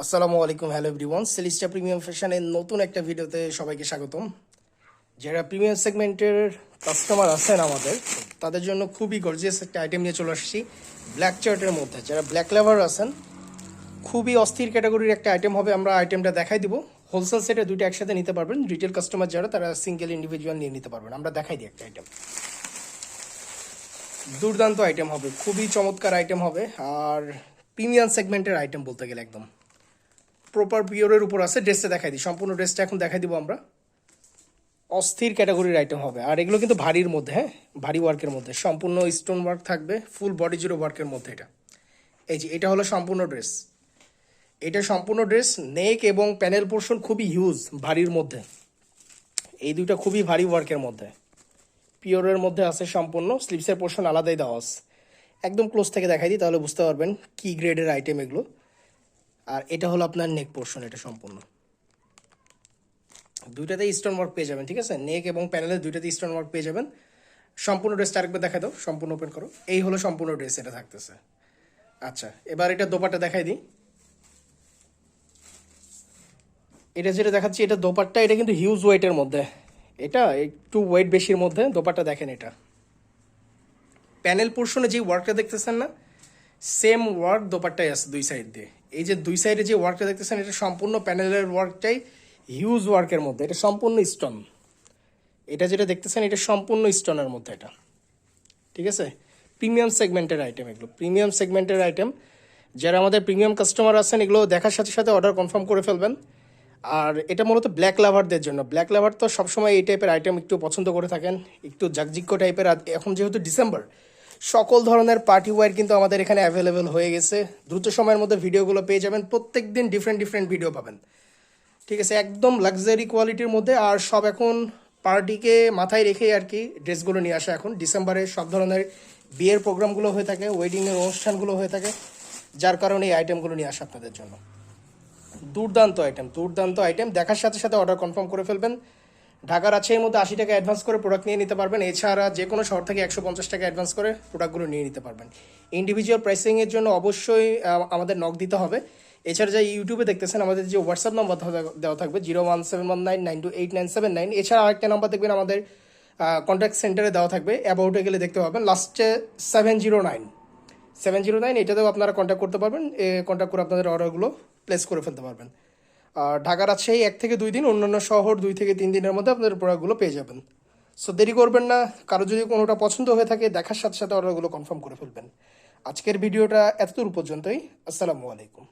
আসসালামু আলাইকুম, hello everyone. সেলিস্টা premium ফ্যাশনের নতুন একটা ভিডিওতে সবাইকে স্বাগতম। যারা প্রিমিয়াম সেগমেন্টের কাস্টমার আছেন আমাদের, তাদের জন্য খুবই গর্জিয়াস একটা আইটেম নিয়ে চলে আসছি ব্ল্যাক চার্টের মধ্যে। যারা ব্ল্যাক লেভার আছেন, খুবই অস্থির ক্যাটাগরির একটা আইটেম হবে। আমরা আইটেমটা দেখাই দিব। হোলসেল সেটে দুইটা একসাথে নিতে পারবেন। রিটেল কাস্টমার যারা, তারা সিঙ্গেল ইন্ডিভিজুয়াল নিয়ে নিতে পারবেন। আমরা দেখাই দিই একটা আইটেম। দুর্দান্ত আইটেম হবে, খুবই চমৎকার আইটেম হবে। আর প্রিমিয়াম সেগমেন্টের আইটেম বলতে গেলে একদম প্রপার পিওরের উপর আছে। ড্রেসটা দেখাই দিই, সম্পূর্ণ ড্রেসটা এখন দেখাই দিব আমরা। অস্থির ক্যাটাগরির আইটেম হবে। আর এগুলো কিন্তু ভারীর মধ্যে, হ্যাঁ, ভারী ওয়ার্কের মধ্যে, সম্পূর্ণ স্টোন ওয়ার্ক থাকবে, ফুল বডি জুড়ে ওয়ার্কের মধ্যে। এই যে এটা হলো সম্পূর্ণ ড্রেস। এটা সম্পূর্ণ ড্রেস, নেক এবং প্যানেল পোর্শন খুবই হিউজ, ভারীর মধ্যে। এই দুইটা খুবই ভারী ওয়ার্কের মধ্যে, পিওরের মধ্যে আছে সম্পূর্ণ। স্লিভসের পোর্শন আলাদাই দেওয়া আছে। একদম ক্লোজ থেকে দেখাই দিই, তাহলে বুঝতে পারবেন কি গ্রেডের আইটেম এগুলো। আর এটা হলো আপনার নেক পোর্শন, এটা সম্পূর্ণ দুইটাতেই স্টোন ওয়ার্ক পেয়ে যাবেন, ঠিক আছে। নেক এবং প্যানেলের দুইটাতেই স্টোন ওয়ার্ক পেয়ে যাবেন। সম্পূর্ণ ড্রেসটা আরেকবার দেখা দাও, সম্পূর্ণ ওপেন করো। এই হলো সম্পূর্ণ ড্রেস, এটা থাকতেছে। আচ্ছা, এবার এটা দোপাট্টা দেখাই দিই। এটা যেটা দেখাচ্ছি, এটা দোপাট্টা, এটা কিন্তু হিউজ ওয়েটের মধ্যে। এটা একটু ওয়েট বেশির মধ্যে। দোপাট্টা দেখেন, এটা প্যানেল পোর্শনে যে ওয়ার্কটা দেখতেছেন না, সেম ওয়ার্ক দোপাট্টাই আছে দুই সাইড দিয়ে। এই যে দুই সাইডে যে ওয়ার্কটা দেখতেছেন, এটা সম্পূর্ণ প্যানেলের ওয়ার্কটাই হিউজ ওয়ার্কের মধ্যে। এটা সম্পূর্ণ স্টোন। এটা যেটা দেখতেছেন, এটা সম্পূর্ণ স্টোনের মধ্যে, এটা ঠিক আছে। প্রিমিয়াম সেগমেন্টের আইটেম এগুলো, প্রিমিয়াম সেগমেন্টের আইটেম। যারা আমাদের প্রিমিয়াম কাস্টমার আছেন, এগুলো দেখার সাথে সাথে অর্ডার কনফার্ম করে ফেলবেন। আর এটা মূলত ব্ল্যাক লাভারদের জন্য। ব্ল্যাক লাভার তো সবসময় এই টাইপের আইটেম একটু পছন্দ করে থাকেন, একটু জাকজিক্য টাইপের। এখন যেহেতু ডিসেম্বর, সকল ধরনের পার্টি ওয়্যার কিন্তু আমাদের এখানে অ্যাভেলেবেল হয়ে গেছে। দ্রুত সময়ের মধ্যে ভিডিওগুলো পেয়ে যাবেন। প্রত্যেক দিন ডিফারেন্ট ডিফারেন্ট ভিডিও পাবেন, ঠিক আছে। একদম লাক্সারি কোয়ালিটির মধ্যে। আর সব এখন পার্টিকে মাথায় রেখেই আর কি ড্রেসগুলো নিয়ে আসা। এখন ডিসেম্বরে সব ধরনের বিয়ের প্রোগ্রামগুলো হয়ে থাকে, ওয়েডিংয়ের অনুষ্ঠানগুলো হয়ে থাকে, যার কারণে এই আইটেমগুলো নিয়ে আসা আপনাদের জন্য। দুর্দান্ত আইটেম, দুর্দান্ত আইটেম। দেখার সাথে সাথে অর্ডার কনফার্ম করে ফেলবেন। ঢাকা রাজশাহীর মধ্যে 80 টাকা অ্যাডভান্স করে প্রোডাক্ট নিয়ে নিতে পারবেন। এছাড়া যে কোনো শহর থেকে 150 টাকা অ্যাডভান্স করে প্রোডাক্টগুলো নিয়ে নিতে পারবেন। ইন্ডিভিজুয়াল প্রাইসিংয়ের জন্য অবশ্যই আমাদের নক দিতে হবে। এছাড়া যা ইউটিউবে দেখতেছেন, আমাদের যে হোয়াটসঅ্যাপ নাম্বার দেওয়া থাকবে 01719928979। এছাড়া আরেকটা নাম্বার দেখবেন আমাদের কন্ট্যাক্ট সেন্টারে দেওয়া থাকবে, অ্যাবাউটে গেলে দেখতে পাবেন লাস্টে 709। এটাতেও আপনারা কন্ট্যাক্ট করতে পারবেন। কন্ট্যাক্ট করে আপনাদের অর্ডারগুলো প্লেস করে ফেলতে পারবেন। আর ঢাকা রাজশাহী 1 থেকে 2 দিন, অন্যান্য শহর 2 থেকে 3 দিনের মধ্যে আপনাদের প্রোডাক্টগুলো পেয়ে যাবেন। সো দেরি করবেন না। কারো যদি কোনোটা পছন্দ হয়ে থাকে, দেখার সাথে সাথে অর্ডারগুলো কনফার্ম করে ফেলবেন। আজকের ভিডিওটা এতদূর পর্যন্তই। আসসালামু আলাইকুম।